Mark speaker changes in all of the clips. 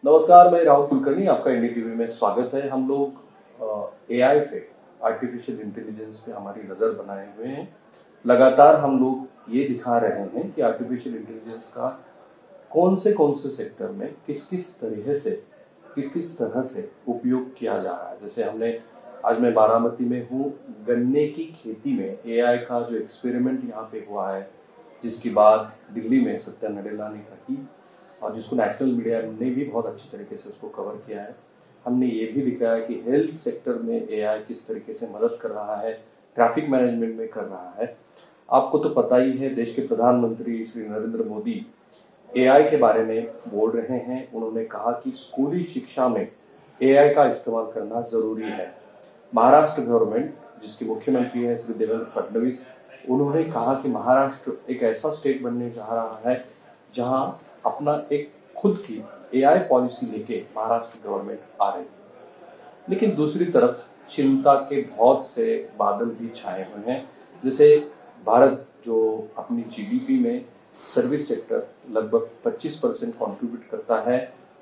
Speaker 1: नमस्कार, मैं राहुल कुलकर्णी, आपका इंडिया टीवी में स्वागत है। हम लोग एआई पे, आर्टिफिशियल इंटेलिजेंस पे हमारी नजर बनाए हुए हैं। लगातार हम लोग ये दिखा रहे हैं कि आर्टिफिशियल इंटेलिजेंस का कौन से सेक्टर में किस किस तरह से उपयोग किया जा रहा है। जैसे आज मैं बारामती में हूँ, गन्ने की खेती में एआई का जो एक्सपेरिमेंट यहाँ पे हुआ है, जिसकी बात दिल्ली में सत्या नडेला ने की और जिसको नेशनल मीडिया ने भी बहुत अच्छी तरीके से उसको कवर किया है। हमने ये भी दिखाया कि हेल्थ सेक्टर में एआई किस तरीके से मदद कर रहा है, ट्रैफिक मैनेजमेंट में कर रहा है। आपको तो पता ही है, देश के प्रधानमंत्री श्री नरेंद्र मोदी एआई के बारे में बोल रहे हैं। उन्होंने कहा कि स्कूली शिक्षा में एआई का इस्तेमाल करना जरूरी है। महाराष्ट्र गवर्नमेंट, जिसके मुख्यमंत्री हैं श्री देवेंद्र फडणवीस, उन्होंने कहा कि महाराष्ट्र एक ऐसा स्टेट बनने जा रहा है जहां अपना एक खुद की एआई पॉलिसी लेके महाराष्ट्र गवर्नमेंट आ रही है। लेकिन दूसरी तरफ चिंता के बहुत से बादल भी छाए हुए हैं। जैसे भारत जो अपनी जीडीपी में सर्विस सेक्टर लगभग 25% कंट्रीब्यूट करता है,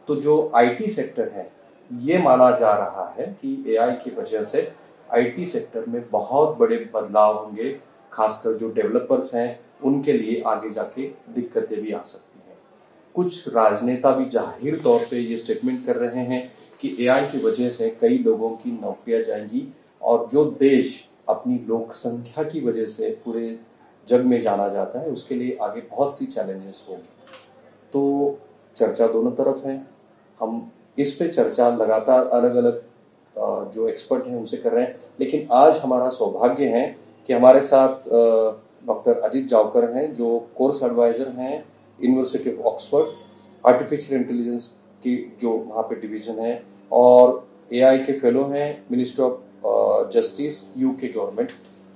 Speaker 1: तो जो आईटी सेक्टर है, ये माना जा रहा है कि एआई की वजह से आईटी सेक्टर में बहुत बड़े बदलाव होंगे। खासकर जो डेवलपर्स हैं, उनके लिए आगे जाके दिक्कतें भी आ सकती हैं। कुछ राजनेता भी जाहिर तौर पे ये स्टेटमेंट कर रहे हैं कि एआई की वजह से कई लोगों की नौकरियां जाएंगी और जो देश अपनी लोक संख्या की वजह से पूरे जग में जाना जाता है, उसके लिए आगे बहुत सी चैलेंजेस होंगी। तो चर्चा दोनों तरफ है। हम इस पे चर्चा लगातार अलग अलग जो एक्सपर्ट हैं उनसे कर रहे हैं। लेकिन आज हमारा सौभाग्य है कि हमारे साथ डॉक्टर अजीत जावकर हैं, जो कोर्स एडवाइजर हैं university of Oxford, artificial intelligence की जो वहाँ पे डिवीजन है, और एआई के फेलो हैं ministry of justice, UK government.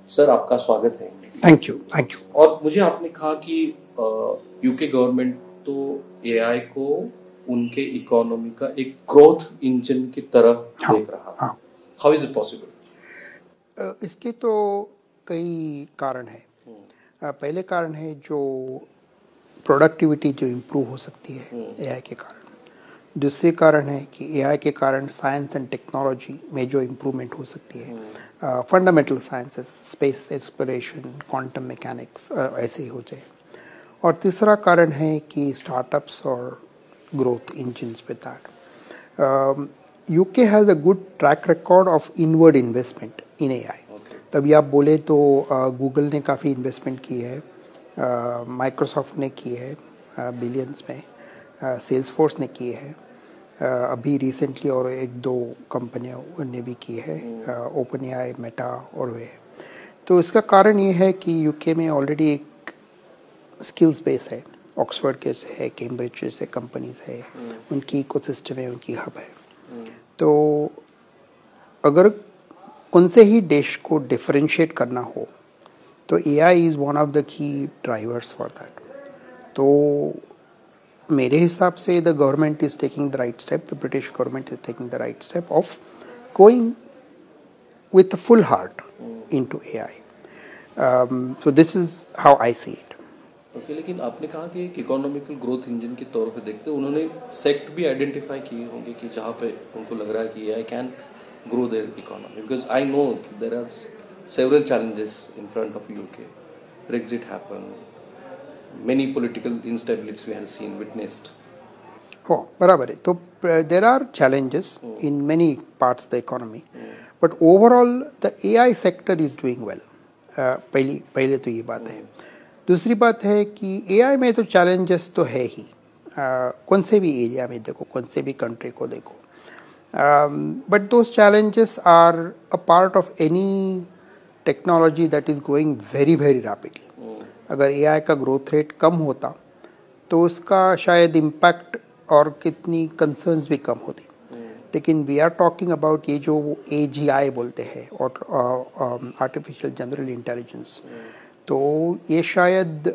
Speaker 1: Sir, आपका स्वागत है।
Speaker 2: Thank you.
Speaker 1: और मुझे आपने कहा कि यूके गवर्नमेंट तो एआई को उनके इकोनॉमी का एक ग्रोथ इंजन की तरह देख रहा है। How is it possible?
Speaker 2: इसके तो कई कारण है। पहले कारण है जो प्रोडक्टिविटी जो इम्प्रूव हो सकती है एआई के कारण। दूसरे कारण है कि एआई के कारण साइंस एंड टेक्नोलॉजी में जो इम्प्रूवमेंट हो सकती है, fundamental sciences, space exploration, quantum mechanics, ऐसे ही हो जाए। और तीसरा कारण है कि स्टार्टअप्स और growth engines with that. UK has a good track record of inward investment in AI. तभी आप बोले तो गूगल ने काफ़ी इन्वेस्टमेंट की है, माइक्रोसॉफ्ट ने की है बिलियंस में, सेल्सफोर्स ने की है, अभी रिसेंटली और एक दो कंपनियों ने भी की है, ओपन एआई, मेटा और वे। तो इसका कारण ये है कि यूके में ऑलरेडी एक स्किल्स बेस है। ऑक्सफोर्ड के से है, कैम्ब्रिज जैसे कंपनीज है, उनकी इकोसिस्टम है, उनकी हब है। तो अगर कौन से ही देश को डिफरेंशिएट करना हो तो AI is one of the key drivers for that. तो मेरे हिसाब से the government is taking the right step, the British government is taking the right step of going with full heart into AI. So this is how I see it.
Speaker 1: Okay, लेकिन आपने कहा कि एक economical growth engine के तौर पे देखते हैं। उन्होंने सेक्ट भी आइडेंटिफाई किए होंगे कि जहाँ पे उनको लग रहा है कि I can grow their economy, because I know there are several challenges in front of UK. Brexit happen, many political instabilities we have seen, witnessed.
Speaker 2: हो, बराबर है। तो there are challenges in many parts the economy, but overall the AI sector is doing well. पहले तो ये बात है। दूसरी बात है कि एआई में तो चैलेंजेस तो है ही, कौन से भी एरिया में देखो, कौन से भी कंट्री को देखो, but those challenges are a part of any technology that is going very very rapidly. अगर एआई का ग्रोथ रेट कम होता तो उसका शायद इम्पैक्ट और कितनी कंसर्न्स भी कम होती। लेकिन वी आर टॉकिंग अबाउट ये जो AGI बोलते हैं, आर्टिफिशियल जनरल इंटेलिजेंस, तो ये शायद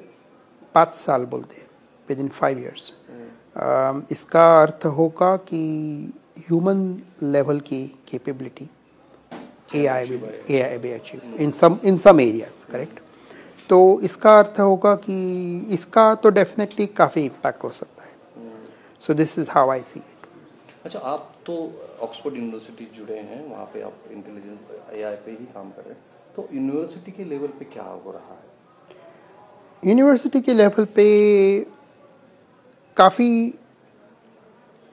Speaker 2: 5 साल बोलते हैं, विद इन 5 years। इसका अर्थ होगा कि ह्यूमन लेवल की capability AI will achieve in some areas, correct. तो इसका अर्थ होगा कि इसका तो डेफिनेटली काफ़ी इम्पैक्ट हो सकता है। So this is how I see it.
Speaker 1: अच्छा, आप तो ऑक्सफोर्ड यूनिवर्सिटी जुड़े हैं, वहाँ पे आप इंटेलिजेंस एआई पे ही काम कर रहे हैं, तो यूनिवर्सिटी के लेवल पे क्या हो रहा है?
Speaker 2: यूनिवर्सिटी के लेवल पे काफ़ी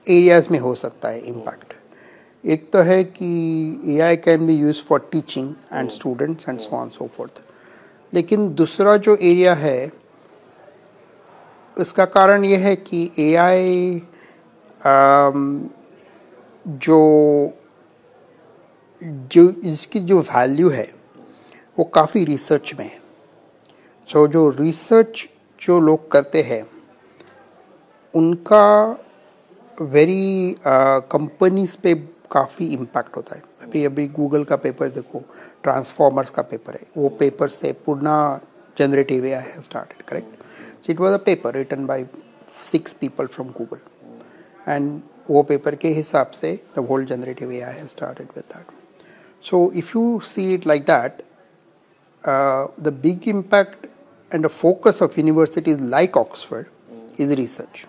Speaker 2: एरियाज में हो सकता है इम्पैक्ट। एक तो है कि AI can be use for teaching and students and so on so fourth. लेकिन दूसरा जो एरिया है उसका कारण ये है कि एआई जो जो इसकी जो वैल्यू है वो काफ़ी रिसर्च में है। सो जो रिसर्च जो लोग करते हैं उनका वेरी कंपनीज पे काफ़ी इम्पैक्ट होता है। अभी अभी गूगल का पेपर देखो, ट्रांसफॉर्मर्स का पेपर है, वो पेपर से पूर्ण generative AI has started, correct? So it was a paper written by 6 people from Google and वो पेपर के हिसाब से the whole generative AI has started with that. So if you see it like that, the big impact and the focus of universities like Oxford is research.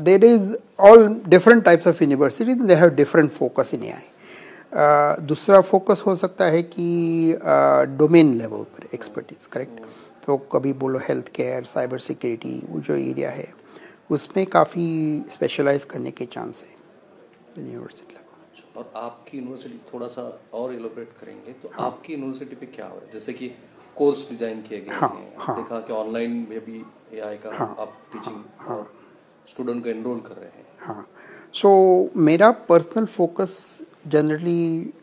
Speaker 2: There is all different types of universities, they have different focus in AI. दूसरा focus हो सकता है कि domain level पर expertise, correct? तो कभी बोलो health care, cyber security, वो जो एरिया है उसमें काफ़ी स्पेशलाइज करने के चांस है यूनिवर्सिटी लेवल।
Speaker 1: और आपकी यूनिवर्सिटी थोड़ा सा और एलोबरेट करेंगे तो आपकी यूनिवर्सिटी पे क्या हो रहा है? जैसे कि कोर्स डिजाइन किए गए हैं, देखा कि ऑनलाइन में भी एआई का आप टीचिंग और स्टूडेंट को एनरोल कर रहे हैं।
Speaker 2: हाँ, सो मेरा पर्सनल फोकस जनरली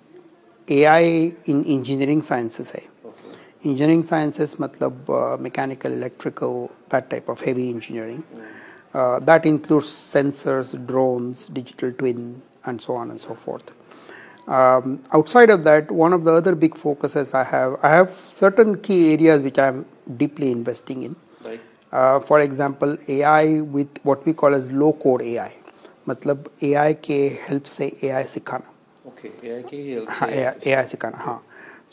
Speaker 2: एआई इन इंजीनियरिंग साइंसेस है। इंजीनियरिंग साइंसेस मतलब mechanical, electrical, that type of heavy engineering, that includes sensors, drones, digital twin, and so on and so forth. Outside of that, one of the other big focuses I have certain key areas which I am deeply investing in.
Speaker 1: Right.
Speaker 2: For example, AI with what we call as low code AI, मतलब AI के help से AI सिखाना।
Speaker 1: Okay, AI की ही help
Speaker 2: हाँ,
Speaker 1: से
Speaker 2: AI सिखाना, हाँ।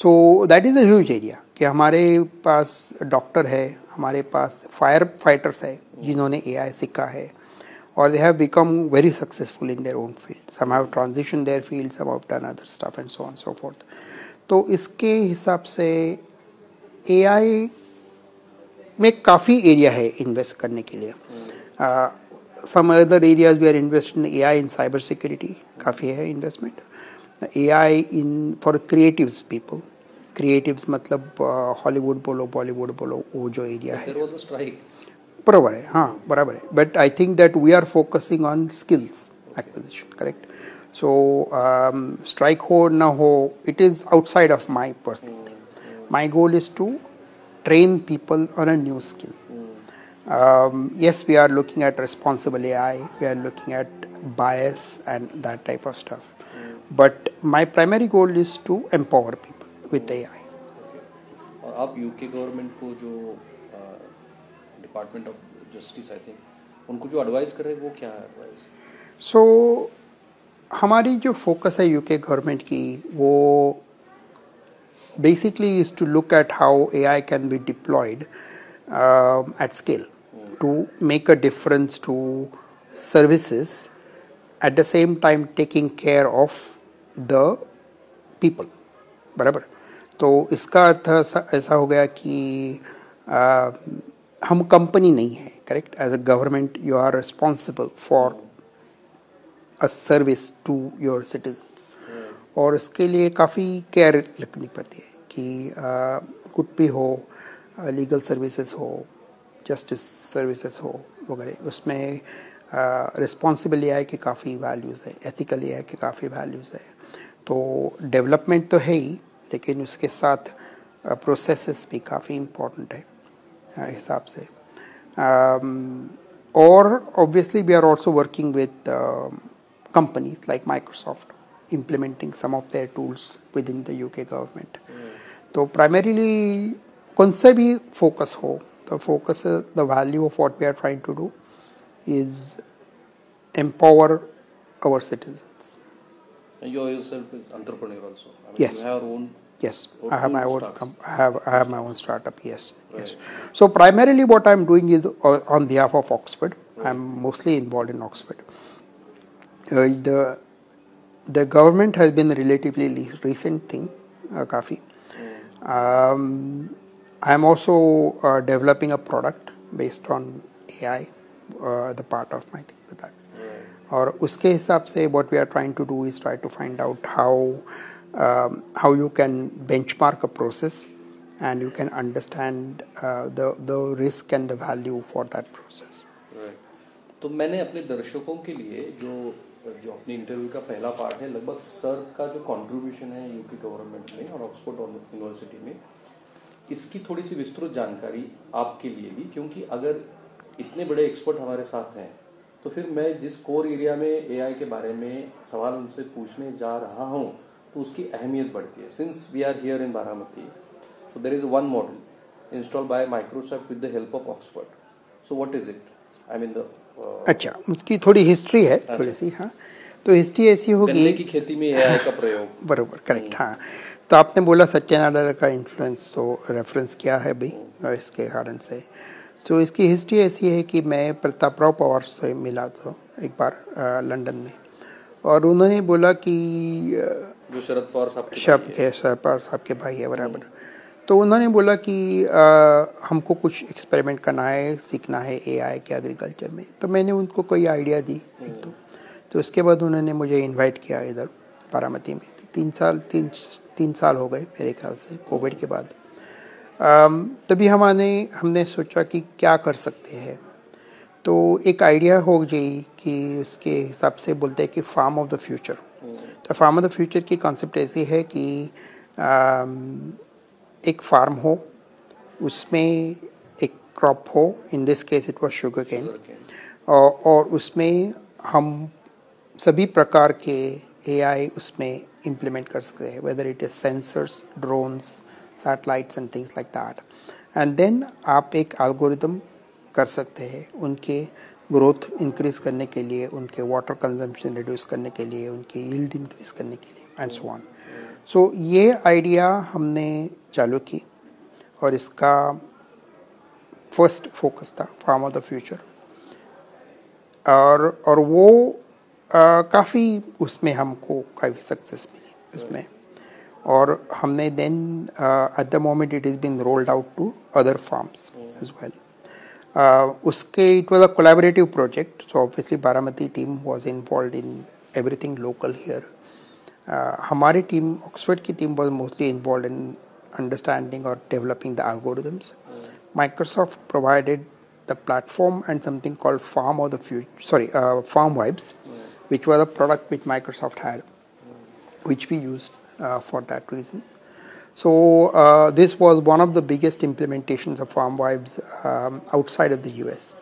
Speaker 2: So that is a huge area कि हमारे पास डॉक्टर है, हमारे पास फायर फाइटर्स है जिन्होंने AI सीखा है और they have become very successful in their own field. Some have transitioned their field, some have done other stuff and so on and so forth. तो इसके हिसाब से AI में काफ़ी एरिया है इन्वेस्ट करने के लिए। Some other areas we are investing in AI in cyber security, काफ़ी है investment. AI in for creatives people, creatives मतलब हॉलीवुड बोलो, बॉलीवुड बोलो, वो जो एरिया है।
Speaker 1: There was a strike.
Speaker 2: बराबर है, हाँ बराबर है, but I think that we are focusing on skills acquisition, correct? So strike हो ना हो, it is outside of my personal thing. My goal is to train people on a new skill. Yes, we are looking at responsible AI, we are looking at bias and that type of stuff. But my primary goal is to empower people with AI.
Speaker 1: और आप UK government को जो department of justice I think उनको जो advice कर रहे हैं वो क्या है एडवाइस?
Speaker 2: सो हमारी जो फोकस है यूके गवर्नमेंट की वो basically is to look at how AI can be deployed at scale to make a difference to services, at the same time taking care of the people. बराबर? तो इसका अर्थ ऐसा हो गया कि हम कंपनी नहीं है, correct? As a government you are responsible for a service to your citizens और इसके लिए काफ़ी केयर रखनी पड़ती है कि कुछ भी हो, लीगल सर्विसेज हो, जस्टिस सर्विसेज हो वगैरह, उसमें रिस्पॉन्सिबल एआई के काफ़ी वैल्यूज़ है, एथिकल एआई के काफ़ी वैल्यूज़ है। तो डेवलपमेंट तो है ही, लेकिन उसके साथ प्रोसेसेस भी काफ़ी इम्पोर्टेंट है हिसाब से। और obviously we are also working with companies like Microsoft, implementing some of their tools within the UK government. तो primarily कौन से भी focus हो, the focus, the value of what we are trying to do is empower our citizens.
Speaker 1: And you yourself is entrepreneur also. I mean,
Speaker 2: Yes.
Speaker 1: You have your own.
Speaker 2: Yes, I have my own.
Speaker 1: startups.
Speaker 2: I have my own startup. Yes, yes. So primarily, what I'm doing is on behalf of Oxford. I'm mostly involved in Oxford. The government has been a relatively recent thing, काफ़ी. I am also developing a product based on AI, the part of my thing with that. और उसके हिसाब से what we are trying to do is try to find out how you can benchmark a process and you can understand the risk and the value for that process.
Speaker 1: Right. तो मैंने अपने दर्शकों के लिए जो अपने इंटरव्यू का पहला पार्ट है, लगभग सर का जो कंट्रीब्यूशन है यूके गवर्नमेंट में और ऑक्सफोर्ड यूनिवर्सिटी में, इसकी थोड़ी सी विस्तृत जानकारी आपके लिए भी, क्योंकि अगर इतने बड़े एक्सपर्ट हमारे साथ हैं तो फिर मैं जिस कोर एरिया में एआई के बारे में सवाल उनसे पूछने जा रहा हूं तो उसकी अहमियत बढ़ती है. Since we are here in Baramati, so there is one model installed by Microsoft with the help of Oxford. So what is it? I mean
Speaker 2: अच्छा, उसकी थोड़ी हिस्ट्री है थोड़ी सी. हाँ, तो हिस्ट्री ऐसी होगी,
Speaker 1: गन्ने की खेती में एआई का प्रयोग.
Speaker 2: बरोबर, करेक्ट. हाँ, तो आपने बोला सत्यनारायण का इन्फ्लुएंस, तो रेफरेंस किया है भाई इसके कारण से. तो इसकी हिस्ट्री ऐसी है कि मैं प्रतापराव पवार से मिला था एक बार लंदन में, और उन्होंने बोला कि
Speaker 1: जो शरद पवार
Speaker 2: साहब के भाई है बराबर. तो उन्होंने बोला कि हमको कुछ एक्सपेरिमेंट करना है, सीखना है एआई के एग्रीकल्चर में. तो मैंने उनको कोई आइडिया दी एक तो उसके बाद उन्होंने मुझे इनवाइट किया इधर बारामती में. 3 साल हो गए मेरे ख्याल से कोविड के बाद. तभी हमने सोचा कि क्या कर सकते हैं. तो एक आइडिया हो गई कि उसके हिसाब से बोलते हैं कि फार्म ऑफ द फ्यूचर. तो फार्म ऑफ द फ्यूचर की कॉन्सेप्ट ऐसी है कि एक फार्म हो, उसमें एक क्रॉप हो, in this case it was sugar cane, और उसमें हम सभी प्रकार के एआई उसमें इम्प्लीमेंट कर सकते हैं, whether it is sensors, drones, satellites and things like that. And then आप एक एल्गोरिथम कर सकते हैं उनके ग्रोथ इंक्रीज करने के लिए, उनके वाटर कंजम्पशन रिड्यूस करने के लिए, उनके यील्ड इंक्रीज करने के लिए एंड सो ऑन. सो ये आइडिया हमने चालू की और इसका फर्स्ट फोकस था फार्म ऑफ द फ्यूचर. और वो काफ़ी उसमें हमको काफ़ी सक्सेस मिली उसमें. और हमने then at the moment it is been rolled out to other farms as well. उसके it was a collaborative project, so obviously Baramati team was involved in everything local here. हमारी टीम, ऑक्सफोर्ड की team, was mostly involved in understanding or developing the algorithms. Microsoft provided the platform and something called Farm of the Future, Farm Vibes, which was a product which Microsoft had, which we used for that reason. So this was one of the biggest implementations of Farm Vibes outside of the US,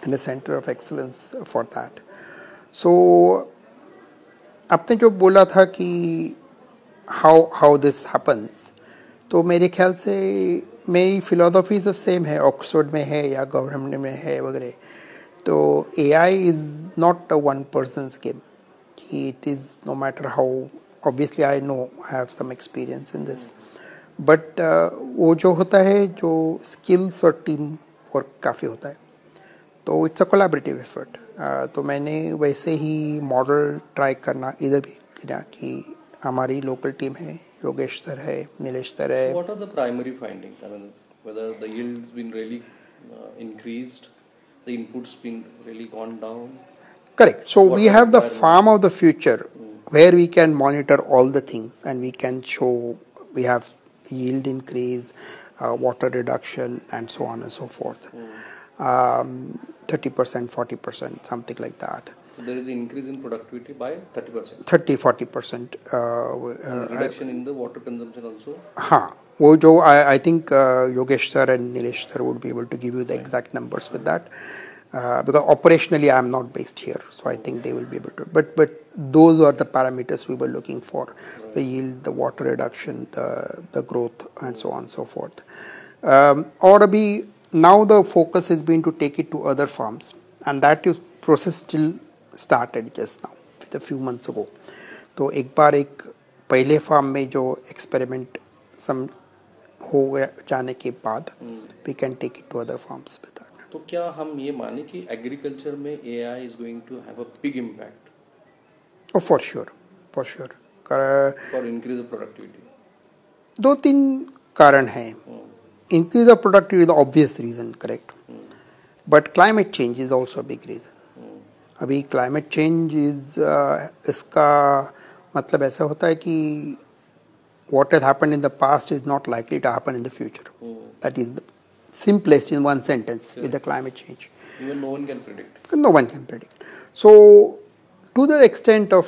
Speaker 2: and the center of excellence for that. So आपने जो बोला था कि how this happens, तो मेरे ख्याल से मेरी फिलोसफी तो सेम है, ऑक्सफोर्ड में है या गवर्नमेंट में है वगैरह. तो AI is not a one person's game. It is no matter how, obviously I know, I have some experience in this, but वो जो होता है, जो स्किल्स और टीम वर्क काफ़ी होता है, तो इट्स अ कोलैबोरेटिव एफर्ट. तो मैंने वैसे ही मॉडल ट्राई करना इधर भी किया कि हमारी लोकल टीम है, योगेश सर है, नीलेश सर है.
Speaker 1: What are the primary findings? I mean, whether the yield's been really increased, the inputs been really gone down?
Speaker 2: Correct. So we have the farm of the future where we can monitor all the things and we can show we have yield increase, water reduction, and so on and so forth. 30%, 40%, something like that.
Speaker 1: So there is an increase in productivity by 30%.
Speaker 2: 30-40%.
Speaker 1: Reduction in the water consumption also.
Speaker 2: हाँ, वो जो I think Yogesh sir and Nilesh sir would be able to give you the exact numbers with that. Because operationally I am not based here, so I think they will be able to. But those are the parameters we were looking for: the yield, the water reduction, the growth, and so on and so forth. और अभी now the focus has been to take it to other farms, and that process still started just now with a few months ago. तो एक बार एक पहले farm में जो experiment हो गया जाने के बाद we can take it to other farms with that.
Speaker 1: तो क्या हम ये माने कि एग्रीकल्चर में AI is going to have a big impact?
Speaker 2: Oh, for sure.
Speaker 1: For increase productivity?
Speaker 2: दो तीन कारण हैं. Increase of productivity is the obvious reason, correct? But climate change is also a big reason. अभी climate change is इसका मतलब ऐसा होता है कि what has happened in the past is not likely to happen in the future. That is the simplest in one sentence with the climate change.
Speaker 1: Even no one can predict.
Speaker 2: No one can predict. So, to the extent of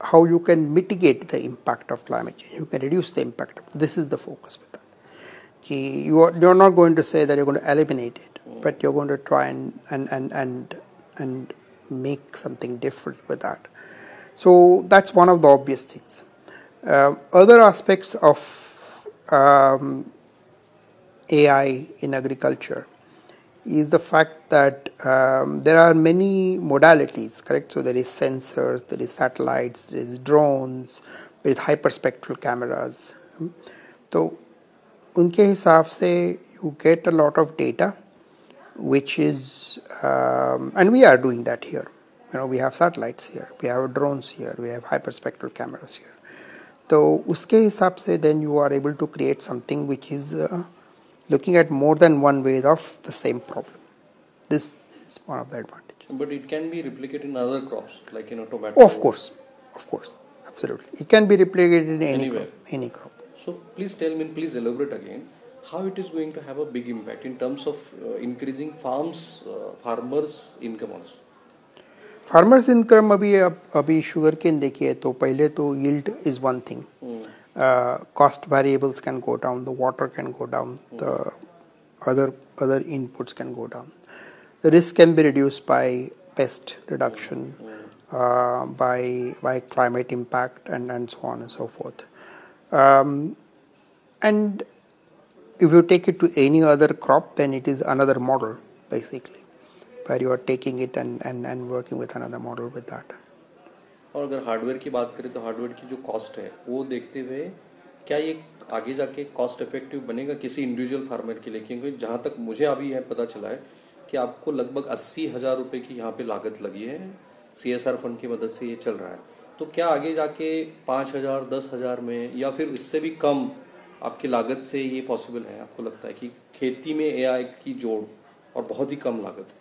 Speaker 2: how you can mitigate the impact of climate change, you can reduce the impact. This is the focus with that. You're not going to say that you're going to eliminate it, but you're going to try and make something different with that. So that's one of the obvious things. Other aspects of AI in agriculture is the fact that there are many modalities, correct? So there is sensors, there is satellites, there is drones, there is hyperspectral cameras. So उनके हिसाब से you get a lot of data, which is and we are doing that here. You know, we have satellites here, we have drones here, we have hyperspectral cameras here. तो उसके हिसाब से then you are able to create something which is looking at more than one way of the same problem. This is one of the advantages.
Speaker 1: But it can be replicated in other crops, like tomato.
Speaker 2: Of course, absolutely. It can be replicated in any crop.
Speaker 1: So please tell me, please elaborate again, how it is going to have a big impact in terms of increasing farmers' income also.
Speaker 2: Farmers' income अभी sugarcane देखिए तो पहले तो yield is one thing. Cost variables can go down, the water can go down, the other inputs can go down. The risk can be reduced by pest reduction, by climate impact, and so on and so forth. And if you take it to any other crop, then it is another model basically, where you are taking it and working with another model with that.
Speaker 1: और अगर hardware की बात करें तो hardware की जो cost है वो देखते हुए क्या ये आगे जाके कॉस्ट इफेक्टिव बनेगा किसी इंडिविजुअल फार्मर के लिए? क्योंकि जहाँ तक मुझे अभी यह पता चला है कि आपको लगभग 80,000 रुपए की यहाँ पे लागत लगी है, CSR फंड की मदद से ये चल रहा है. तो क्या आगे जाके 5,000, 10,000 में या फिर इससे भी कम आपकी लागत से ये पॉसिबल है? आपको लगता है कि खेती में AI की जोड़ और बहुत ही कम लागत है?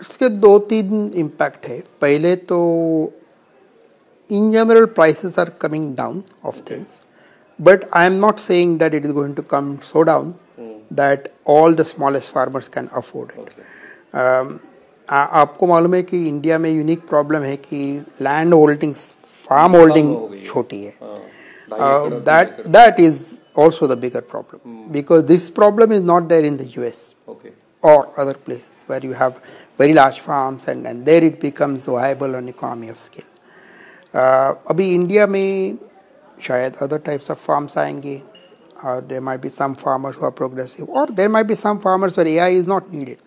Speaker 2: इसके दो तीन इम्पैक्ट है. पहले तो in general prices are coming down of things, but I am not saying that it is going to come so down that all the smallest farmers can afford it. आपको मालूम है कि इंडिया में unique problem है कि land holdings, farm holding छोटी है. That is also the bigger problem, because this problem is not there in the US or other places where you have very large farms and there it becomes viable on economy of scale. अभी India में शायद other types of farms आएंगे. There might be some farmers who are progressive, or there might be some farmers where AI is not needed.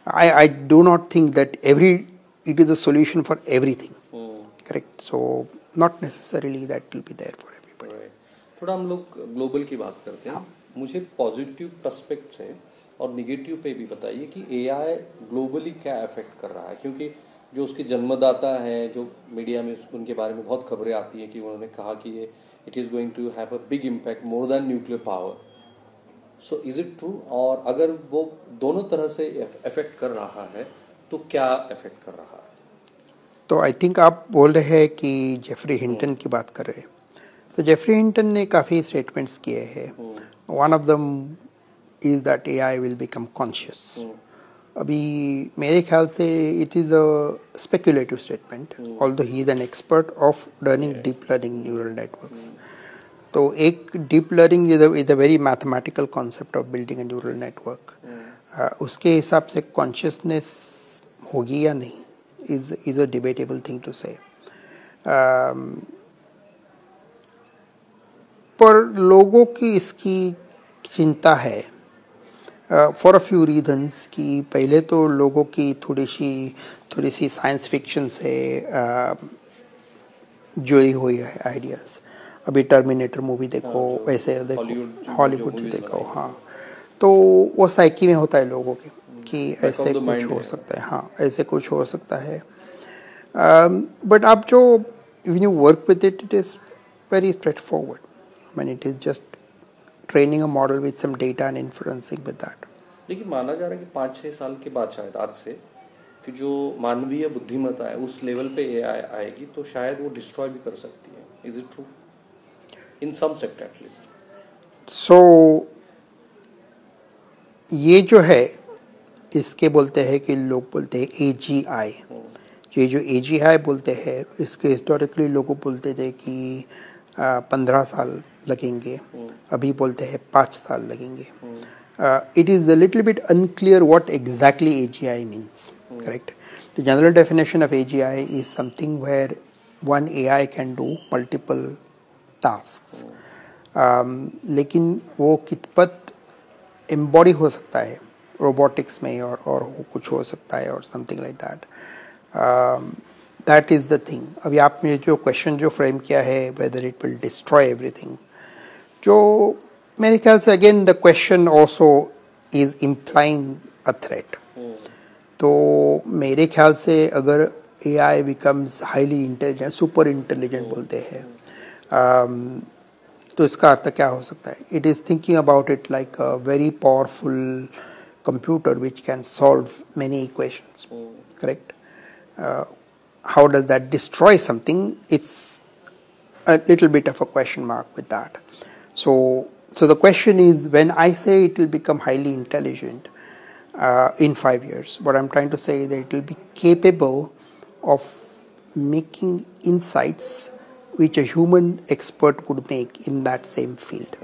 Speaker 2: I do not think that it is a solution for everything. Correct. So not necessarily that will be there for everybody.
Speaker 1: Right. थोड़ा हम लोग global की बात करते हैं. मुझे positive पर्सपेक्ट से और निगेटिव पे भी बताइए कि AI ग्लोबली क्या अफेक्ट कर रहा है, क्योंकि जो उसके जन्मदाता हैं, जो मीडिया में उनके बारे में बहुत खबरें आती हैं कि उन्होंने कहा कि ये it is going to have a big impact more than nuclear power. So is it true? और अगर वो दोनों तरह से इफेक्ट कर रहा है तो क्या इफेक्ट कर रहा है?
Speaker 2: तो आई थिंक आप बोल रहे हैं कि जेफरी हिंटन की बात कर रहे हैं. तो जेफरी हिंटन ने काफ़ी स्टेटमेंट्स किए हैं. One of them is that AI will become conscious. अभी मेरे ख्याल से it is a speculative statement, although he is an expert of learning deep learning neural networks. तो एक deep learning is a very mathematical concept of building a neural network. उसके हिसाब से consciousness होगी या नहीं is a debatable thing to say. पर लोगों की इसकी चिंता है फॉर अ फ्यू रीजन्स. कि पहले तो लोगों की थोड़ी सी साइंस फिक्शन से जुड़ी हुई है आइडियाज़. अभी टर्मिनेटर मूवी देखो, वैसे देखो, हॉलीवुड देखो. हाँ, तो वो साइकी में होता है लोगों के कि ऐसे कुछ हो सकता है. हाँ, ऐसे कुछ हो सकता है. But आप जो when you work with it, it is very straightforward. I mean, it is just training a model with some data and inferencing with that.
Speaker 1: लेकिन माना जा रहा है कि 5-6 साल के बाद शायद आज से कि जो मानवीय बुद्धिमत्ता है उस लेवल पे एआई आएगी तो शायद वो डिस्ट्रॉय भी कर सकती है. Is it true in some sector at least?
Speaker 2: So ये जो है इसके बोलते हैं कि लोग बोलते हैं AGI. ये जो AGI बोलते हैं इसके हिस्टोरिकली लोग बोलते थे कि 15 साल लगेंगे, अभी बोलते हैं 5 साल लगेंगे. It is a little bit unclear what exactly AGI means, correct? The general definition of AGI is something where one AI can do multiple tasks. लेकिन वो कितपत embody हो सकता है robotics में और कुछ हो सकता है और something like that. That is the thing. अभी आपने जो क्वेश्चन जो फ्रेम किया है whether it will destroy everything, जो मेरे ख्याल से again the question also is implying a threat. तो मेरे ख्याल से अगर AI becomes highly intelligent, super intelligent बोलते हैं, तो इसका अर्थ क्या हो सकता है? It is thinking about it like a very powerful computer which can solve many equations, correct? How does that destroy something? It's a little bit of a question mark with that. So the question is, when I say it will become highly intelligent in 5 years, what I'm trying to say is that it will be capable of making insights which a human expert could make in that same field.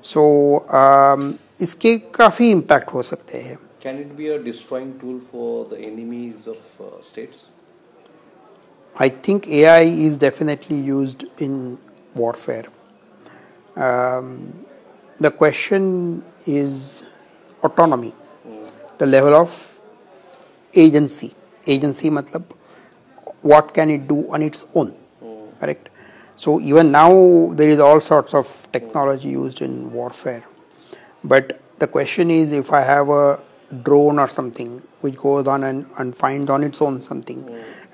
Speaker 2: So इसके काफ़ी impact हो सकते हैं.
Speaker 1: Can it be a destroying tool for the enemies of states?
Speaker 2: I think AI is definitely used in warfare. The question is autonomy, the level of agency. Agency matlab what can it do on its own, correct? So even now there is all sorts of technology used in warfare. But the question is, if I have a drone or something which goes on and finds on its own something,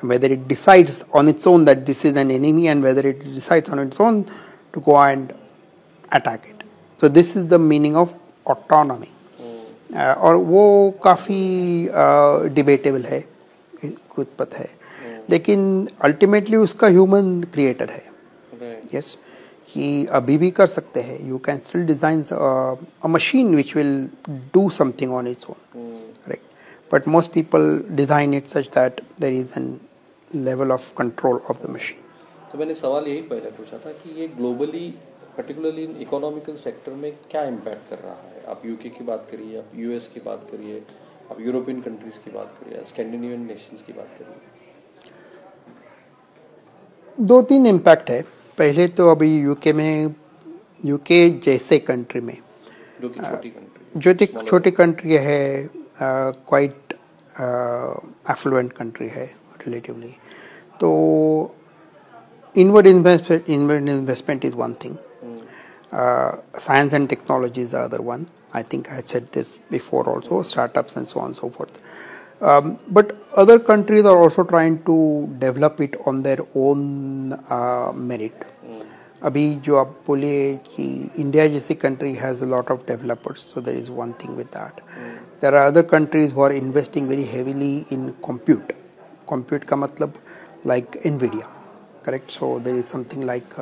Speaker 2: and whether it decides on its own that this is an enemy and whether it decides on its own to go and attack it. So this is the meaning of autonomy. और वो काफ़ी debatable है, कुछ पता है, लेकिन ultimately उसका human creator है. यस, कि अभी भी कर सकते हैं. You can still design a machine which will do something on its own, correct? But most people design it such that there is an level of control of the machine.
Speaker 1: तो मैंने सवाल यही पहले पूछा था कि ये globally particularly in economical sector में क्या इम्पैक्ट कर रहा है? आप यूके की बात करिए, आप यूएस की बात करिए, आप यूरोपियन कंट्रीज की बात करिए, स्कैंडिनेवियन नेशंस की बात करिए.
Speaker 2: 2-3 इम्पैक्ट है. पहले तो अभी यूके जैसे कंट्री में,
Speaker 1: जो कि छोटी कंट्री,
Speaker 2: जो छोटी कंट्री है, क्वाइट एफ्लुएंट कंट्री है रिलेटिवली, तो inward investment is one thing. Science and technology is the other one. I think I had said this before also, startups and so on and so forth. But other countries are also trying to develop it on their own merit. अभी जो आप बोले कि India जैसी country has a lot of developers, so there is one thing with that. There are other countries who are investing very heavily in compute. Compute का मतलब like NVIDIA, correct? So there is something like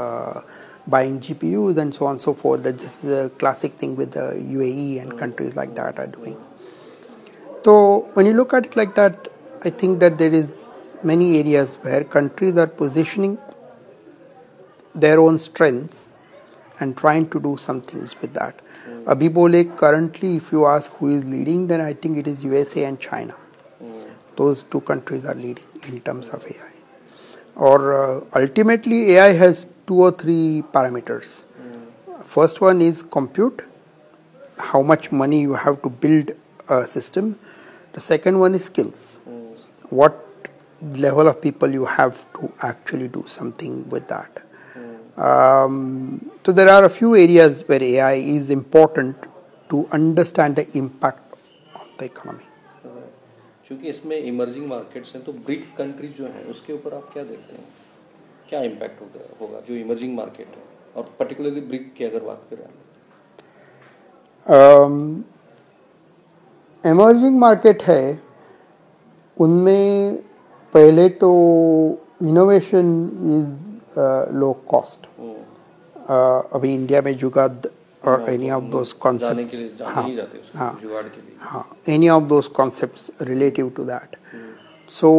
Speaker 2: buying GPUs and so on and so forth. That this is a classic thing with the UAE and countries like that are doing. So when you look at it like that, I think that there is many areas where countries are positioning their own strengths and trying to do some things with that. Abhi bole currently, if you ask who is leading, then I think it is USA and China. Those two countries are leading in terms of AI. Or ultimately AI has 2 or 3 parameters. First one is compute, how much money you have to build a system. The second one is skills, what level of people you have to actually do something with that. So there are a few areas where AI is important to understand the impact on the economy.
Speaker 1: क्योंकि इसमें emerging markets हैं, तो brick countries जो हैं उसके ऊपर आप क्या देखते हैं, क्या इम्पैक्ट होगा जो इमर्जिंग मार्केट है, और पर्टिकुलरली ब्रिक की अगर बात करें?
Speaker 2: इमर्जिंग मार्केट है, उनमें पहले तो इनोवेशन इज लो कॉस्ट. अभी इंडिया में जुगाड़ और एनी ऑफ दोस कॉन्सेप्ट्स, हाँ हाँ
Speaker 1: जुगाड़ के लिए,
Speaker 2: हाँ, any of those concepts relative to that. So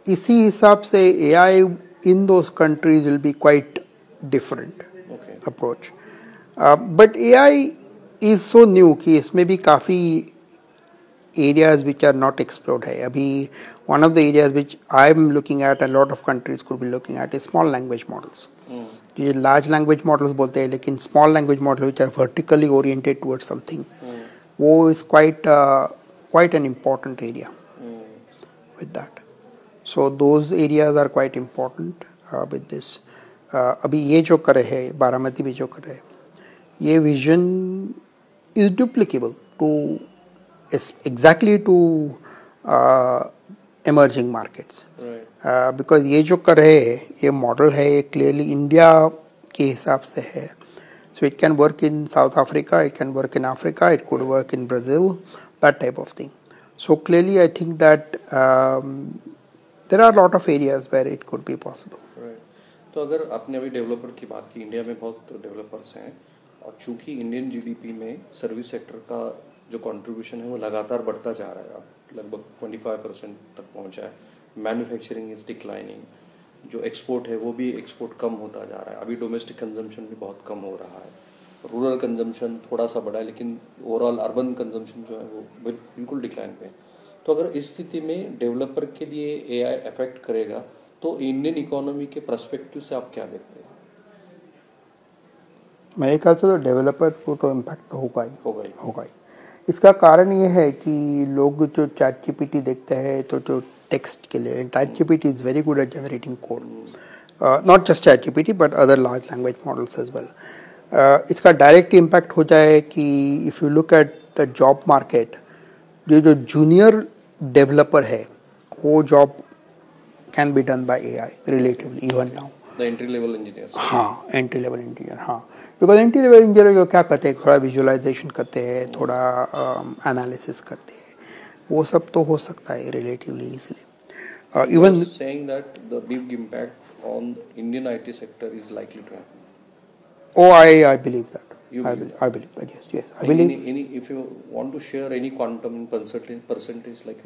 Speaker 2: इसी हिसाब से AI in those countries will be quite different approach. But AI is so new कि इसमें भी काफ़ी areas which are not explored है. अभी one of the areas which I am looking at, a lot of countries could be looking at, is small language models. ये large language models बोलते हैं, लेकिन small language models which are vertically oriented towards something, वो is quite an important area with that. So those areas are quite important with this. अभी ये जो कर रहे हैं, बारामती भी जो कर रहे हैं, ये vision is duplicable to exactly to emerging markets. Right. Because ये जो कर रहे हैं, ये मॉडल है, ये क्लियरली इंडिया के हिसाब से है. So it can work in South Africa, it can work in Africa, it could work in Brazil, that type of thing. So clearly I think that there are a lot of areas where it could be possible.
Speaker 1: Right. तो अगर आपने अभी developer की बात की, India में बहुत developers हैं, और चूंकि इंडियन जीडीपी में सर्विस सेक्टर का जो कंट्रीब्यूशन है वो लगातार बढ़ता जा रहा है, अब लगभग 25% तक पहुंचा है. मैन्युफैक्चरिंग इज डिक्लाइनिंग, जो एक्सपोर्ट है वो भी एक्सपोर्ट कम होता जा रहा है. अभी डोमेस्टिक कंजम्पशन भी बहुत कम हो रहा है, रूरल कंजम्पशन थोड़ा सा बढ़ा है, लेकिन ओवरऑल अर्बन कंजम्पशन जो है वो बिल्कुल डिक्लाइन पे है. तो अगर इस स्थिति में डेवलपर के लिए एआई अफेक्ट करेगा, तो इंडियन इकोनॉमी के पर्सपेक्टिव से आप क्या देखते हैं?
Speaker 2: मेरे ख्याल से तो डेवलपर को तो इम्पैक्ट होगा ही. इसका कारण ये है कि लोग जो चैट जीपीटी देखते हैं, तो जो टेक्स्ट के लिए chat GPT is very good at generating code. Not just chat GPT but other large language models as well. इसका डायरेक्ट इम्पैक्ट हो जाए कि if you look at the job market, जो जूनियर डेवलपर है, वो job can be done by AI relatively even now.
Speaker 1: Entry level engineer,
Speaker 2: हाँ, entry level engineer, हाँ. Because entry level engineer जो क्या करते हैं, थोड़ा विजुअलाइजेशन करते हैं, थोड़ा एनालिसिस करते हैं, वो सब तो हो सकता है relatively easily. Even
Speaker 1: saying that the big impact on Indian IT sector is likely to happen.
Speaker 2: Oh, I believe that. I believe that. Yes. I believe.
Speaker 1: If you want to share any quantum in percentage, like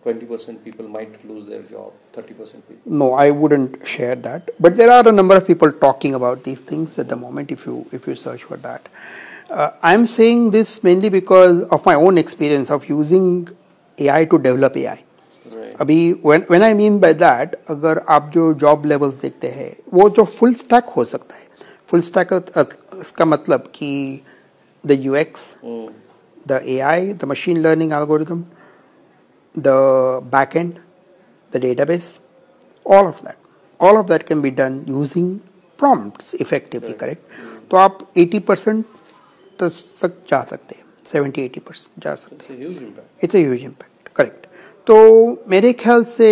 Speaker 1: 20% people might lose their job, 30% people.
Speaker 2: No, I wouldn't share that. But there are a number of people talking about these things at the moment. If you search for that, I'm saying this mainly because of my own experience of using AI to develop AI.
Speaker 1: Right.
Speaker 2: अभी when I mean by that, अगर आप जो job levels देखते हैं, वो जो full stack हो सकता है. फुल स्टैक इसका मतलब कि the UX, the AI, the machine learning algorithm, the backend, the database, all of that can be done using prompts effectively. Correct. तो आप 80% तक जा सकते हैं, 70-80% जा सकते हैं. It's a huge impact. Correct. तो मेरे ख्याल से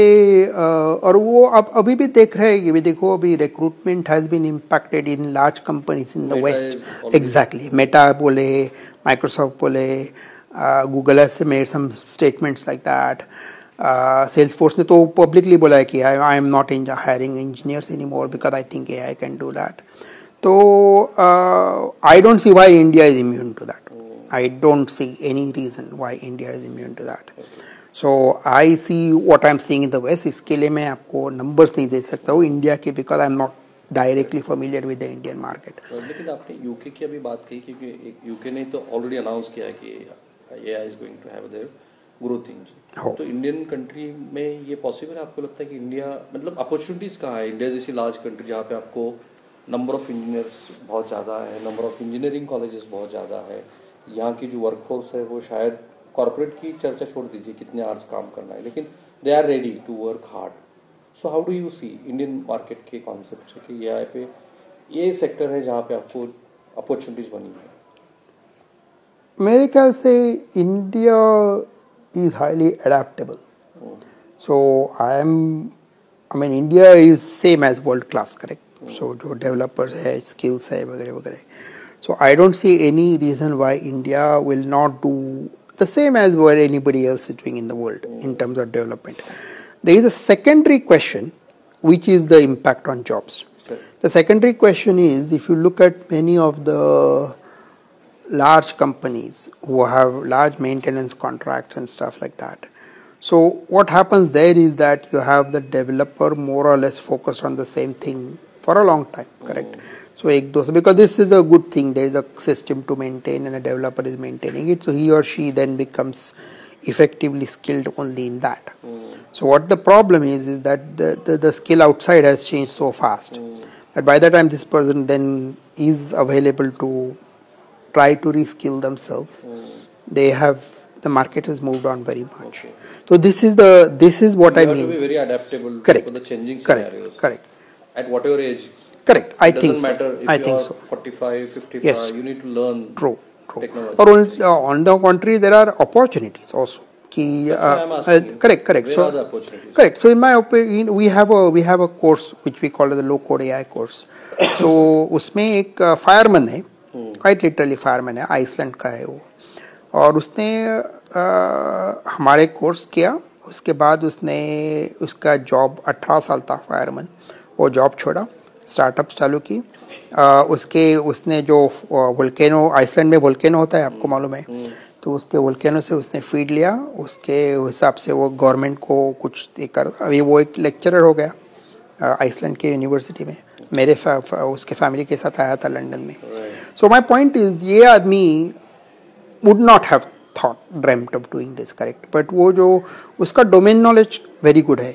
Speaker 2: और वो आप अभी भी देख रहे हैं कि भी देखो, अभी recruitment has been impacted in large companies in the west. Exactly. Meta बोले, माइक्रोसॉफ्ट बोले, Google has made some statements like that. Salesforce ने तो पब्लिकली बोला है कि I am not hiring engineers any more because I think AI can do that. तो I don't see why India is immune to that. I don't see any reason why India is immune to that. So I see what I'm seeing in the West. इसके लिए मैं आपको numbers नहीं दे सकता हूँ India के, because I'm not directly familiar with the Indian market.
Speaker 1: लेकिन आपने यूके की अभी बात की, क्योंकि यूके ने तो ऑलरेडी अनाउंस किया है कि AI is going to have their growth engine. तो इंडियन कंट्री में ये पॉसिबल है? आपको लगता है कि इंडिया, मतलब अपॉर्चुनिटीज कहाँ है? इंडिया जैसी लार्ज कंट्री जहाँ पे आपको नंबर ऑफ इंजीनियर्स बहुत ज़्यादा है, नंबर ऑफ इंजीनियरिंग कॉलेजेस बहुत ज़्यादा है, यहाँ की जो वर्कफोर्स है वो शायद कॉर्पोरेट की चर्चा छोड़ दीजिए कितने आवर्स काम करना है, लेकिन they are ready to work hard. So how do you see Indian market के कॉन्सेप्ट कि ये पे ये सेक्टर है जहाँ पे आपको अपॉर्चुनिटीज बनी है?
Speaker 2: मेरे ख्याल से India is highly adaptable. So I mean India is same as world class, correct? So जो developers है, skills है वगैरह वगैरह. So I don't see any reason why India will not do the same as what anybody else is doing in the world in terms of development. There is a secondary question, which is the impact on jobs. The secondary question is, if you look at many of the large companies who have large maintenance contracts and stuff like that. So what happens there is that you have the developer more or less focused on the same thing for a long time, correct? So because this is a good thing, there is a system to maintain and the developer is maintaining it, so he or she then becomes effectively skilled only in that. So what the problem is that the skill outside has changed so fast that by the time this person then is available to try to reskill themselves, the market has moved on very much.
Speaker 1: Okay.
Speaker 2: So this is what I mean.
Speaker 1: You have to be very adaptable
Speaker 2: Correct.
Speaker 1: for the changing scenarios.
Speaker 2: Correct.
Speaker 1: At whatever age.
Speaker 2: Correct. I think
Speaker 1: so. It doesn't matter if you are 45, 55,
Speaker 2: yes.
Speaker 1: You need to learn
Speaker 2: True.
Speaker 1: technology.
Speaker 2: Or on the contrary, there are opportunities also. Correct.
Speaker 1: Where are the opportunities?
Speaker 2: Correct. So in my opinion, we have a course which we call the low code AI course. So उसमें एक fireman है, quite literally fireman है, Iceland का है वो, और उसने हमारे कोर्स किया. उसके बाद उसका जॉब 18 साल था फायरमैन, वो जॉब छोड़ा, स्टार्टअप चालू की. उसने जो वोल्केनो, आइसलैंड में वोल्केनो होता है, आपको मालूम है, तो उसके वोल्केनो से उसने फीड लिया. उसके हिसाब से वो गवर्नमेंट को कुछ कर, अभी वो एक लेक्चरर हो गया आइसलैंड के यूनिवर्सिटी में. मेरे उसके फैमिली के साथ आया था लंदन में. सो माई पॉइंट इज, ये आदमी would not have dreamt of doing this, correct? But वो जो उसका डोमेन नॉलेज वेरी गुड है,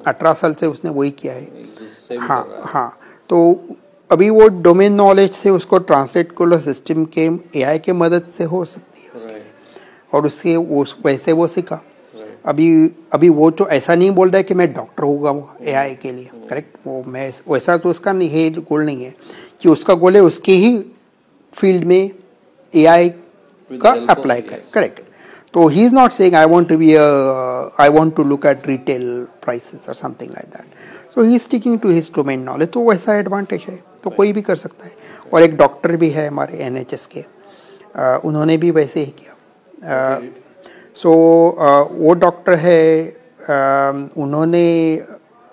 Speaker 2: 18 साल से उसने वही किया है. हाँ. तो अभी वो डोमेन नॉलेज से उसको ट्रांसलेट कर सिस्टम के एआई के मदद से हो सकती है उसके लिए, और उससे वैसे वो सीखा. अभी वो तो ऐसा नहीं बोल रहा है कि मैं डॉक्टर होगा एआई के लिए, करेक्ट? वो मैं वैसा तो उसका नहीं गोल नहीं है कि उसका गोल है उसके ही फील्ड में एआई का अप्लाई करे, करेक्ट? तो he is not saying I want to look at retail prices और something like that. So he is sticking to his domain knowledge. तो वैसा एडवांटेज है, तो कोई भी कर सकता है. और एक डॉक्टर भी है हमारे एनएचएस के, उन्होंने भी वैसे ही किया. सो वो डॉक्टर है, उन्होंने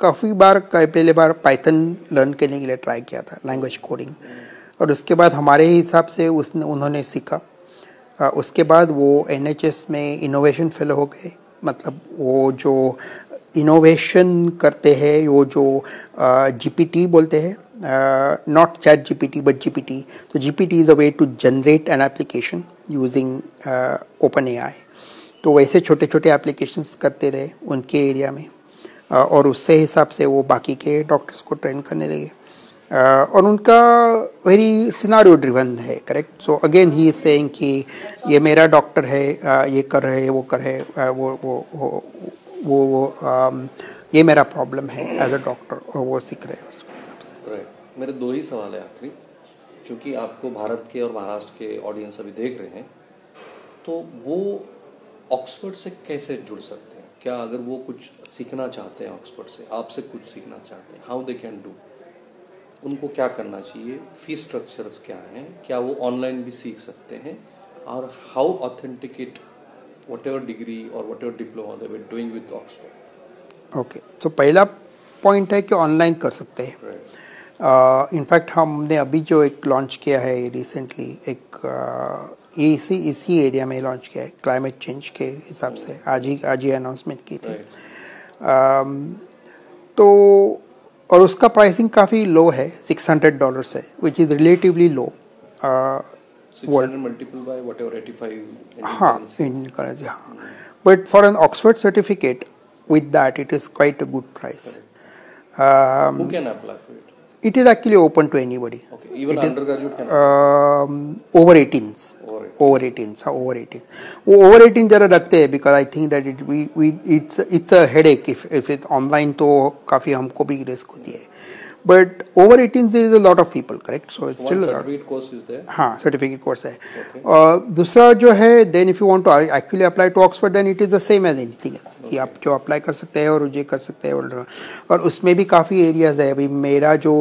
Speaker 2: काफ़ी बार पहले बार पाइथन लर्न करने के लिए ट्राई किया था, लैंग्वेज कोडिंग, और उसके बाद हमारे हिसाब से उन्होंने सीखा. उसके बाद वो एनएचएस में इनोवेशन फेलो हो गए. मतलब वो जो इनोवेशन करते हैं, वो जो जीपीटी बोलते हैं, not chat GPT but GPT. तो GPT is a way to generate an application using open AI. तो वैसे छोटे छोटे एप्लीकेशंस करते रहे उनके एरिया में, और उससे हिसाब से वो बाकी के डॉक्टर्स को ट्रेन करने लगे. और उनका वेरी सिनारियो ड्रिवन है, correct? So again he is saying कि ये मेरा डॉक्टर है, ये कर रहे, वो कर रहे, वो ये मेरा प्रॉब्लम है एज अ डॉक्टर, और वो सीख रहे हैं उसके हिसाब से.
Speaker 1: राइट. मेरे 2 ही सवाल है आखिरी, क्योंकि आपको भारत के और महाराष्ट्र के ऑडियंस अभी देख रहे हैं, तो वो ऑक्सफोर्ड से कैसे जुड़ सकते हैं? क्या अगर वो कुछ सीखना चाहते हैं ऑक्सफोर्ड से, आपसे कुछ सीखना चाहते हैं, हाउ दे कैन डू? उनको क्या करना चाहिए? फी स्ट्रक्चर्स क्या हैं? क्या वो ऑनलाइन भी सीख सकते हैं? और हाउ ऑथेंटिकेट व्हाटएवर डिग्री और whatever diploma they were doing with Oxford?
Speaker 2: Okay. So पहला पॉइंट है कि ऑनलाइन कर सकते हैं. इनफैक्ट हमने अभी जो एक लॉन्च किया है रिसेंटली, एक इसी एरिया में लॉन्च किया है, क्लाइमेट चेंज के हिसाब से आज ही अनाउंसमेंट की थी. तो और उसका प्राइसिंग काफ़ी लो है, $600 है, which is relatively low.
Speaker 1: 600 multiple by whatever 85.
Speaker 2: हाँ, इन करेंसी. हाँ, but for an Oxford certificate with that it is quite a good price.
Speaker 1: Who can apply for it?
Speaker 2: It is actually open to anybody.
Speaker 1: Okay, even undergraduate can
Speaker 2: over 18s. Over 18s. Over 18. वो over 18 जरा रखते हैं because I think that it's a headache if it's online, तो काफ़ी हमको भी risk होती है. but over 18 there is a lot of people, correct? So it's
Speaker 1: One
Speaker 2: still a lot.
Speaker 1: certificate course is there.
Speaker 2: हाँ, सर्टिफिकेट कोर्स है.
Speaker 1: Okay.
Speaker 2: दूसरा जो है, then if you want to actually apply to Oxford, then it is the same as anything else, कि आप जो apply कर सकते हैं और ये कर सकते हैं. और उसमें भी काफ़ी एरियाज है. अभी मेरा जो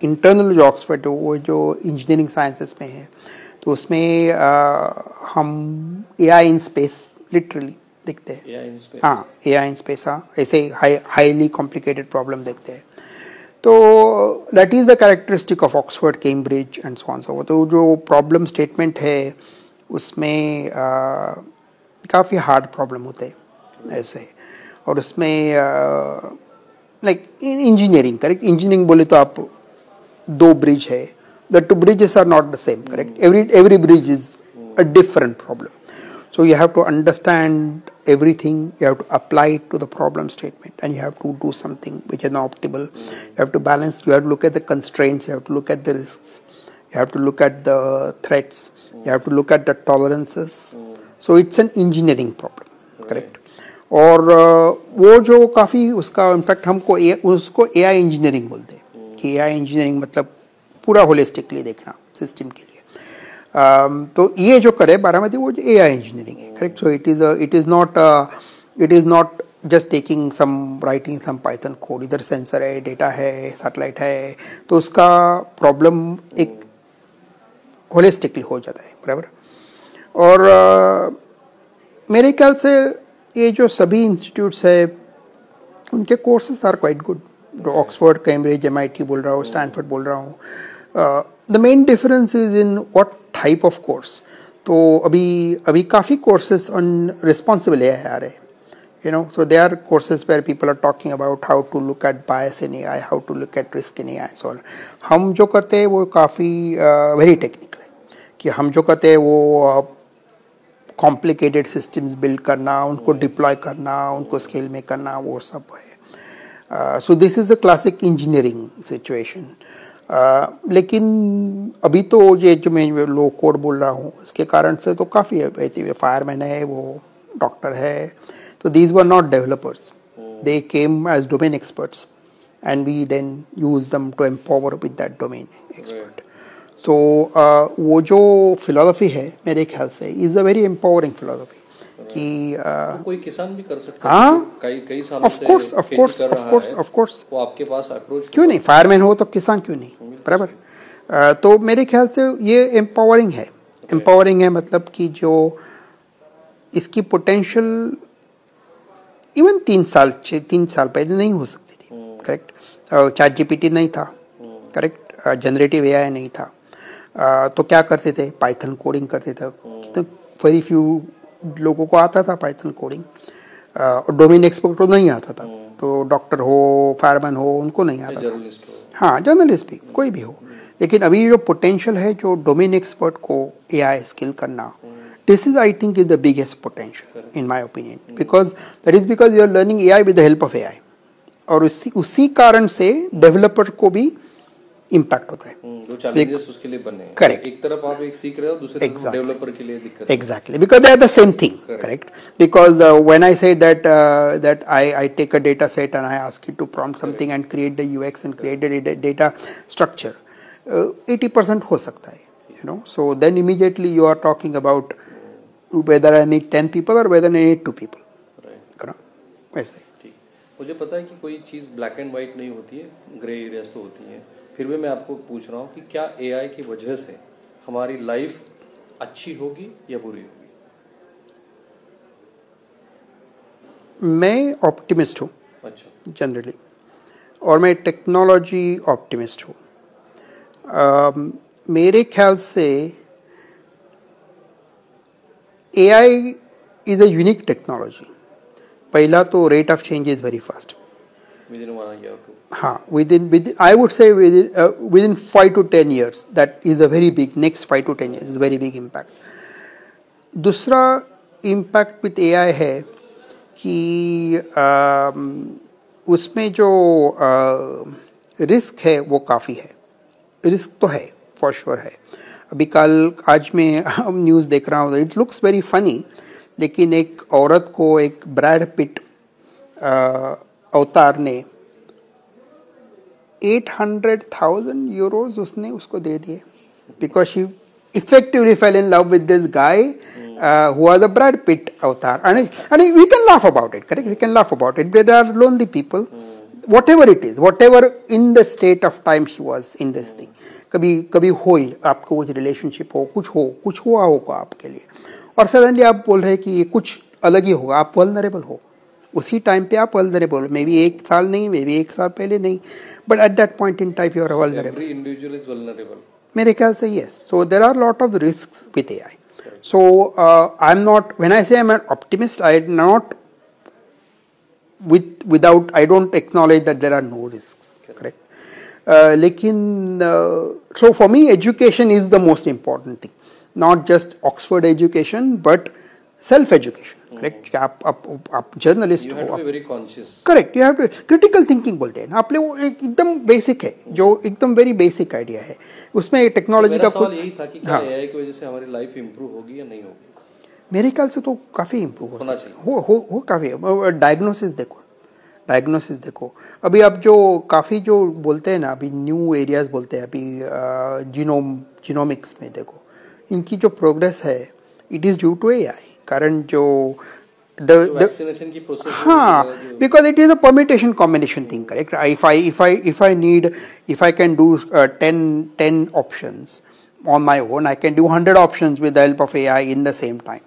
Speaker 2: इंटरनल जो ऑक्सफोर्ड है वो जो इंजीनियरिंग साइंसेस में है, तो उसमें हम AI इन स्पेस लिटरली देखते हैं.
Speaker 1: AI in space.
Speaker 2: हाँ, AI इन स्पेस, हाँ, ऐसे हाईली कॉम्प्लिकेटेड प्रॉब्लम देखते हैं. तो that is the characteristic of Oxford, Cambridge and so on so. तो जो प्रॉब्लम स्टेटमेंट है उसमें काफ़ी हार्ड प्रॉब्लम होते हैं ऐसे. और उसमें लाइक इंजीनियरिंग, करेक्ट, इंजीनियरिंग बोले तो आप दो ब्रिज है, the two bridges are not the same, correct. Every bridge is a different problem. So you have to understand everything, you have to apply it to the problem statement, and you have to do something which is optimal. You have to balance, you have to look at the constraints, you have to look at the risks, you have to look at the threats, you have to look at the tolerances. So it's an engineering problem, correct? और वो जो काफ़ी उसका in fact हमको उसको AI engineering बोलते हैं, कि AI इंजीनियरिंग मतलब पूरा होलिस्टिकली देखना सिस्टम के लिए. तो ये जो करे बारामती वो AI इंजीनियरिंग है, correct. So it is not just taking some writing some Python code. इधर सेंसर है, डेटा है, सैटेलाइट है, तो उसका प्रॉब्लम एक होलिस्टिकली हो जाता है, बराबर. और मेरे ख्याल से ये जो सभी इंस्टीट्यूट्स है उनके courses are quite good. Oxford, Cambridge, MIT बोल रहा हूँ, स्टैनफोर्ड बोल रहा हूँ. The main difference is in what type of course. तो अभी काफ़ी कोर्सेज ऑन रिस्पॉन्सिबल AI आ रहे हैं, you know. So there are courses where people are talking about how to look at bias in AI, how to look at risk in AI and so on. हम जो करते हैं वो काफ़ी very technical है, कि हम जो करते हैं वो कॉम्प्लिकेटेड सिस्टम्स बिल्ड करना, उनको डिप्लॉय करना, उनको स्केल में करना, वो सब है. So this is the classic engineering situation. लेकिन अभी तो ये जो मैं लो कोड बोल रहा हूँ इसके कारण से तो काफ़ी है. फायरमैन है, वो डॉक्टर है. तो these were not developers, they came as domain experts and we then use them to empower with that domain expert. तो वो जो फिलोसफी है मेरे ख्याल से is a very empowering philosophy, कि
Speaker 1: तो कोई किसान भी कर सकता है.
Speaker 2: हाँ,
Speaker 1: कई सालों से
Speaker 2: ऑफ कोर्स
Speaker 1: वो आपके पास अप्रोच
Speaker 2: क्यों नहीं, फायरमैन हो तो किसान क्यों नहीं, बराबर. तो मेरे ख्याल से ये एम्पावरिंग है. एम्पावरिंग है मतलब कि जो इसकी पोटेंशियल इवन 3 साल पहले नहीं हो सकती थी, करेक्ट. ChatGPT नहीं था, करेक्ट. जनरेटिव AI नहीं था. तो क्या करते थे, पाइथन कोडिंग करते थे. तो वेरी फ्यू लोगों को आता था पाइथन कोडिंग, और डोमेन एक्सपर्ट को नहीं आता था. तो डॉक्टर हो, फायरमैन हो, उनको नहीं आता था. हाँ, जर्नलिस्ट भी, कोई भी हो. लेकिन अभी जो पोटेंशियल है जो डोमेन एक्सपर्ट को AI स्किल करना, this is I think is the biggest potential in my opinion, because you are learning AI with the help of AI. और उसी कारण से डेवलपर को भी इम्पैक्ट होता है.
Speaker 1: जो चैलेंजेस उसके लिए बने,
Speaker 2: करेक्ट.
Speaker 1: एक तरफ आप एक सीख रहे हो, दूसरी तरफ डेवलपर के लिए दिक्कत.
Speaker 2: Exactly, because they are the same thing, correct. Because when I say that I take a data set and I ask it to prompt something and create the UX and create the data structure, 80% हो सकता है, you know. So then immediately you are talking about whether I need 10 people or whether I need 2 people. Right. वैसे.
Speaker 1: ठीक. मुझे पता है कि कोई चीज़ ब्लैक एंड वाइट नहीं होती है, ग्रे एरियाज तो होती हैं. फिर भी मैं आपको पूछ रहा हूँ कि क्या AI की वजह से हमारी लाइफ अच्छी होगी या बुरी होगी?
Speaker 2: मैं ऑप्टिमिस्ट हूँ.
Speaker 1: अच्छा.
Speaker 2: जनरली, और मैं टेक्नोलॉजी ऑप्टिमिस्ट हूँ. मेरे ख्याल से AI is a unique technology. पहला तो rate of change is very fast.
Speaker 1: Within 1 year or 2.
Speaker 2: हाँ, within I would say within 5 to 10 years, that is a very big, next 5 to 10 years is a very big impact. दूसरा impact with AI है कि उसमें जो risk है वो काफ़ी है. रिस्क तो है, फॉर श्योर है. अभी आज मैं न्यूज़ देख रहा हूँ, इट लुक्स वेरी फनी, लेकिन एक औरत को एक ब्रैड पिट अवतार ने 800,000 euros उसने उसको दे दिए because she effectively fell in love with this guy who was a Brad Pitt avatar. And we can laugh about it, correct? We can laugh about it. There are lonely people, whatever it is, whatever in the state of time she was in this thing. कभी हो ही आपको कुछ relationship हो, कुछ हुआ होगा आपके लिए, और सडनली आप बोल रहे हैं कि ये कुछ अलग ही होगा, आप वल्नरेबल हो उसी टाइम पे, आप वल्नरेबल, मे बी 1 साल नहीं, मे बी 1 साल पहले नहीं, but at that point in time you are vulnerable.
Speaker 1: Every individual is vulnerable.
Speaker 2: मेरे ख्याल से yes. So there are a lot of risks with AI. So I'm not, when I say I'm an optimist, I'm not without, I don't acknowledge that there are no risks, correct? लेकिन so for me education is the most important thing, not just Oxford education but self education, correct? आप journalist
Speaker 1: You have to be very conscious.
Speaker 2: Correct, you have to critical thinking बोलते हैं ना, आप लोग एकदम basic है, जो एकदम वेरी बेसिक आइडिया है, उसमें टेक्नोलॉजी का
Speaker 1: सवाल यही था कि क्या एआई की वजह से हमारी लाइफ इंप्रूव होगी या नहीं होगी?
Speaker 2: मेरे ख्याल से तो काफी इंप्रूव होना चाहिए, हो काफी. डायग्नोसिस देखो अभी आप जो काफी जो बोलते हैं ना, अभी न्यू एरियाज बोलते हैं, अभी जीनोमिक्स में देखो इनकी जो प्रोग्रेस है, it is due to AI. कारण जो
Speaker 1: वैक्सीनेशन की प्रोसेस,
Speaker 2: हाँ, because it is a permutation combination thing, correct? If I can do 10 options on my own, I can do 100 options with the help of AI in the same time.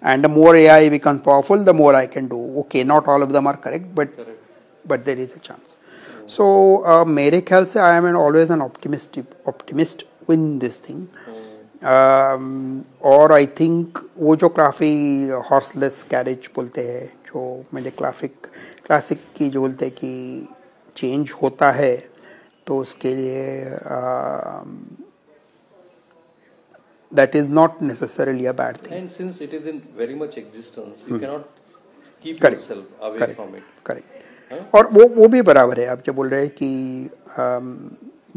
Speaker 2: And the more AI becomes powerful, the more I can do. Okay, not all of them are correct, but there is a chance. So मेरे ख्याल से I am always an optimist in this thing. और I think वो जो काफ़ी horseless carriage बोलते हैं, जो मैंने क्लासिक की जो बोलते हैं कि चेंज होता है, तो उसके लिए that is not necessarily a bad thing.
Speaker 1: And since it is in very much existence, you can not keep yourself away from it.
Speaker 2: Correct. और वो भी बराबर है, आप जो बोल रहे हैं कि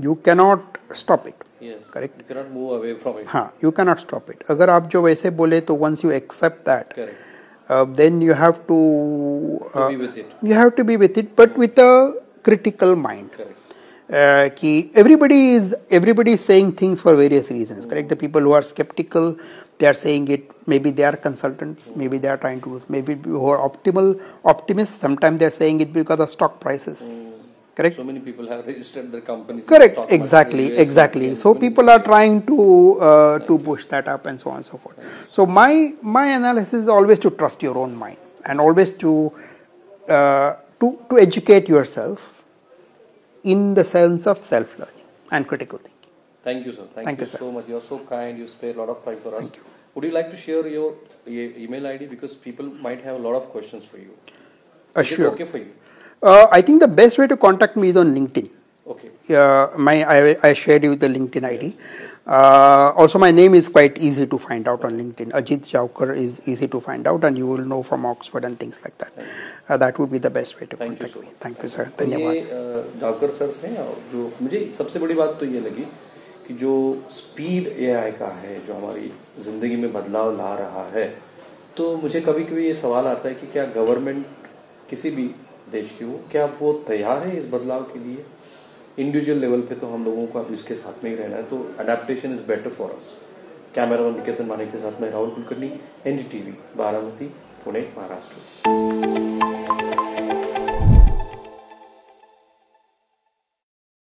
Speaker 2: you cannot stop it.
Speaker 1: Correct, you cannot move away from it.
Speaker 2: हाँ, यू कैनॉट स्टॉप इट. अगर आप जो वैसे बोले तो once you accept that, then you have to
Speaker 1: be with it.
Speaker 2: You have to be with it, but with a critical mind. Ki everybody is saying things for various reasons, correct? The people who are skeptical, they are saying it, maybe they are consultants, maybe they are trying to, maybe who are optimists, sometimes they are saying it because of stock prices. Correct.
Speaker 1: So many people have registered their companies.
Speaker 2: Correct. Exactly. So people are trying to push that up and so on and so forth. So my analysis is always to trust your own mind and always to educate yourself in the sense of self-learning and critical thinking.
Speaker 1: Thank you, sir. Thank you so much. You're so kind. You spare a lot of time for us. Thank you. Would you like to share your email ID, because people might have a lot of questions for you? Is
Speaker 2: Sure.
Speaker 1: it okay for you?
Speaker 2: I think the best way to contact me is on LinkedIn.
Speaker 1: Okay.
Speaker 2: I shared you the LinkedIn ID. Also, my name is quite easy to find out on LinkedIn. Ajit Jaukar is easy to find out, and you will know from Oxford and things like that. That would be the best way to contact me. Thank you, sir. धन्यवाद.
Speaker 1: ये Javkar sir हैं, और जो मुझे सबसे बड़ी बात तो ये लगी कि जो स्पीड एआई का है, जो हमारी जिंदगी में बदलाव ला रहा है, तो मुझे कभी कभी ये सवाल आता है कि क्या गवर्नमेंट किसी भी देश की हो, क्या वो तैयार है इस बदलाव के लिए? इंडिविजुअल लेवल पे तो हम लोगों को अब इसके साथ में ही रहना है, तो adaptation is better for us. Cameraman Niketan Manik के साथ में राहुल कुलकर्णी, एनडीटीवी, बारामती, पुणे, महाराष्ट्र.